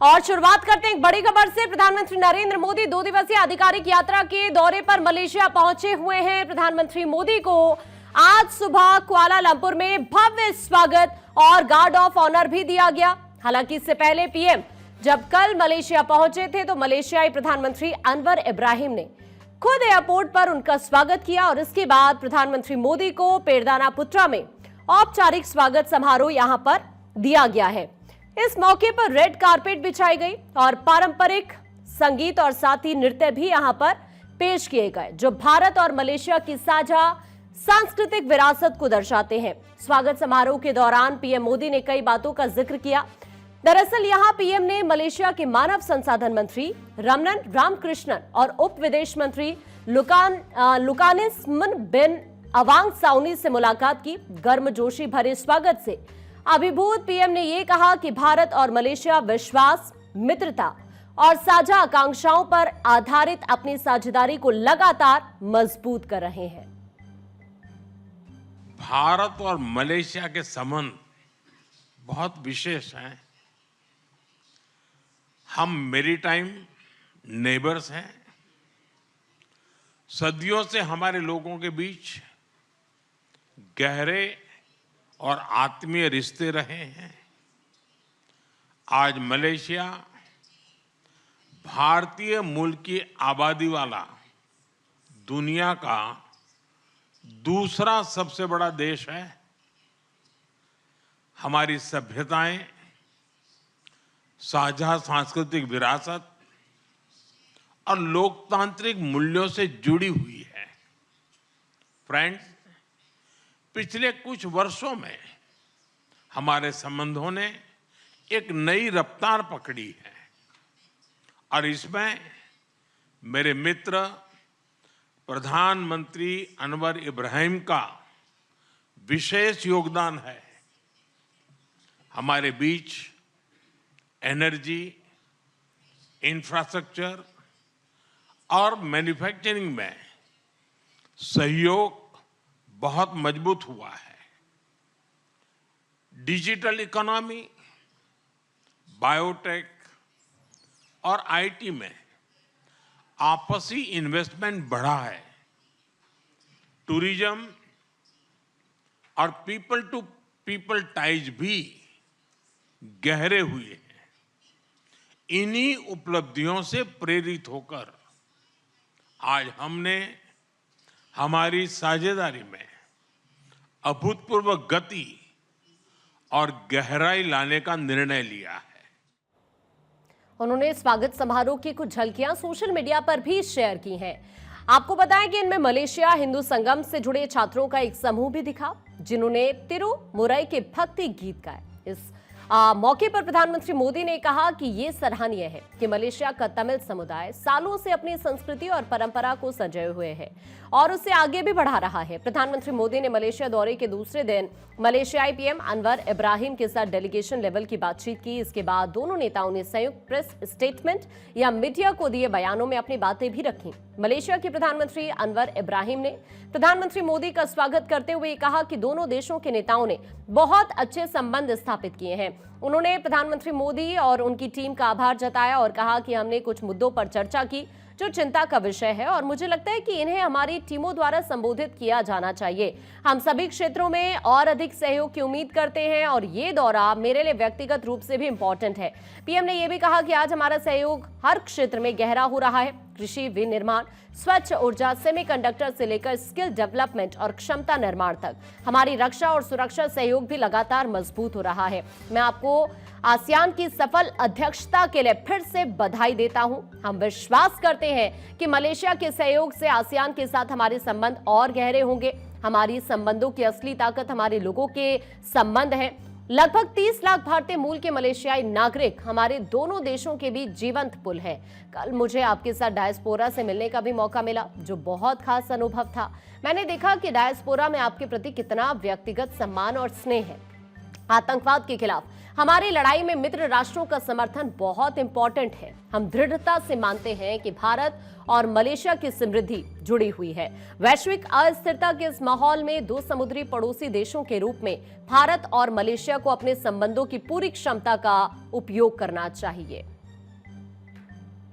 और शुरुआत करते हैं एक बड़ी खबर से। प्रधानमंत्री नरेंद्र मोदी 2 दिवसीय आधिकारिक यात्रा के दौरे पर मलेशिया पहुंचे हुए हैं। प्रधानमंत्री मोदी को आज सुबह कुआलालंपुर में भव्य स्वागत और गार्ड ऑफ ऑनर भी दिया गया। हालांकि इससे पहले पीएम जब कल मलेशिया पहुंचे थे तो मलेशियाई प्रधानमंत्री अनवर इब्राहिम ने खुद एयरपोर्ट पर उनका स्वागत किया और इसके बाद प्रधानमंत्री मोदी को पेरदाना पुत्रा में औपचारिक स्वागत समारोह यहां पर दिया गया है। इस मौके पर रेड कारपेट बिछाई गई और पारंपरिक संगीत और साथ ही नृत्य भी यहां पर पेश किए गए, जो भारत और मलेशिया की साझा सांस्कृतिक विरासत को दर्शाते हैं। स्वागत समारोह के दौरान पीएम मोदी ने कई बातों का जिक्र किया। दरअसल यहां पीएम ने मलेशिया के मानव संसाधन मंत्री रमनन रामकृष्णन और उप विदेश मंत्री लुकानिसमन बिन अवांग साउनी से मुलाकात की। गर्मजोशी भरे स्वागत से अभिभूत पीएम ने यह कहा कि भारत और मलेशिया विश्वास, मित्रता और साझा आकांक्षाओं पर आधारित अपनी साझेदारी को लगातार मजबूत कर रहे हैं। भारत और मलेशिया के संबंध बहुत विशेष हैं। हम मैरीटाइम नेबर्स हैं। सदियों से हमारे लोगों के बीच गहरे और आत्मीय रिश्ते रहे हैं। आज मलेशिया भारतीय मूल की आबादी वाला दुनिया का दूसरा सबसे बड़ा देश है। हमारी सभ्यताएं, साझा सांस्कृतिक विरासत और लोकतांत्रिक मूल्यों से जुड़ी हुई है। फ्रेंड्स, पिछले कुछ वर्षों में हमारे संबंधों ने एक नई रफ्तार पकड़ी है और इसमें मेरे मित्र प्रधानमंत्री अनवर इब्राहिम का विशेष योगदान है। हमारे बीच एनर्जी, इंफ्रास्ट्रक्चर और मैन्युफैक्चरिंग में सहयोग बहुत मजबूत हुआ है। डिजिटल इकोनॉमी, बायोटेक और आईटी में आपसी इन्वेस्टमेंट बढ़ा है। टूरिज्म और पीपल टू पीपल टाइज भी गहरे हुए हैं। इन्हीं उपलब्धियों से प्रेरित होकर आज हमने हमारी साझेदारी में अभूतपूर्व गति और गहराई लाने का निर्णय लिया है। उन्होंने स्वागत समारोह की कुछ झलकियां सोशल मीडिया पर भी शेयर की हैं। आपको बताएं कि इनमें मलेशिया हिंदू संगम से जुड़े छात्रों का एक समूह भी दिखा, जिन्होंने तिरुमुरई के भक्ति गीत गाए। इस मौके पर प्रधानमंत्री मोदी ने कहा कि ये सराहनीय है कि मलेशिया का तमिल समुदाय सालों से अपनी संस्कृति और परंपरा को संजोए हुए है और उसे आगे भी बढ़ा रहा है। प्रधानमंत्री मोदी ने मलेशिया दौरे के दूसरे दिन मलेशियाई पीएम अनवर इब्राहिम के साथ डेलीगेशन लेवल की बातचीत की। इसके बाद दोनों नेताओं ने संयुक्त प्रेस स्टेटमेंट या मीडिया को दिए बयानों में अपनी बातें भी रखी। मलेशिया के प्रधानमंत्री अनवर इब्राहिम ने प्रधानमंत्री मोदी का स्वागत करते हुए कहा कि दोनों देशों के नेताओं ने बहुत अच्छे संबंध स्थापित किए हैं। उन्होंने प्रधानमंत्री मोदी और उनकी टीम का आभार जताया और कहा कि हमने कुछ मुद्दों पर चर्चा की जो चिंता का विषय है और मुझे लगता है कि इन्हें हमारी टीमों द्वारा संबोधित किया जाना चाहिए। हम सभी क्षेत्रों में और अधिक सहयोग की उम्मीद करते हैं और ये दौरा मेरे लिए व्यक्तिगत रूप से भी इंपॉर्टेंट है। पीएम ने यह भी कहा कि आज हमारा सहयोग हर क्षेत्र में गहरा हो रहा है। कृषि, विनिर्माण, स्वच्छ ऊर्जा, सेमीकंडक्टर से लेकर स्किल डेवलपमेंट और क्षमता निर्माण तक हमारी रक्षा और सुरक्षा सहयोग भी लगातार मजबूत हो रहा है। मैं आपको आसियान की सफल अध्यक्षता के लिए फिर से बधाई देता हूं। हम विश्वास करते हैं कि मलेशिया के सहयोग से आसियान के साथ हमारे संबंध और गहरे होंगे। हमारी संबंधों की असली ताकत हमारे लोगों के संबंध है। लगभग 30 लाख भारतीय मूल के मलेशियाई नागरिक हमारे दोनों देशों के बीच जीवंत पुल है। कल मुझे आपके साथ डायस्पोरा से मिलने का भी मौका मिला, जो बहुत खास अनुभव था। मैंने देखा कि डायस्पोरा में आपके प्रति कितना व्यक्तिगत सम्मान और स्नेह है। आतंकवाद के खिलाफ हमारी लड़ाई में मित्र राष्ट्रों का समर्थन बहुत इंपॉर्टेंट है। हम दृढ़ता से मानते हैं कि भारत और मलेशिया की समृद्धि जुड़ी हुई है। वैश्विक अस्थिरता के इस माहौल में दो समुद्री पड़ोसी देशों के रूप में भारत और मलेशिया को अपने संबंधों की पूरी क्षमता का उपयोग करना चाहिए।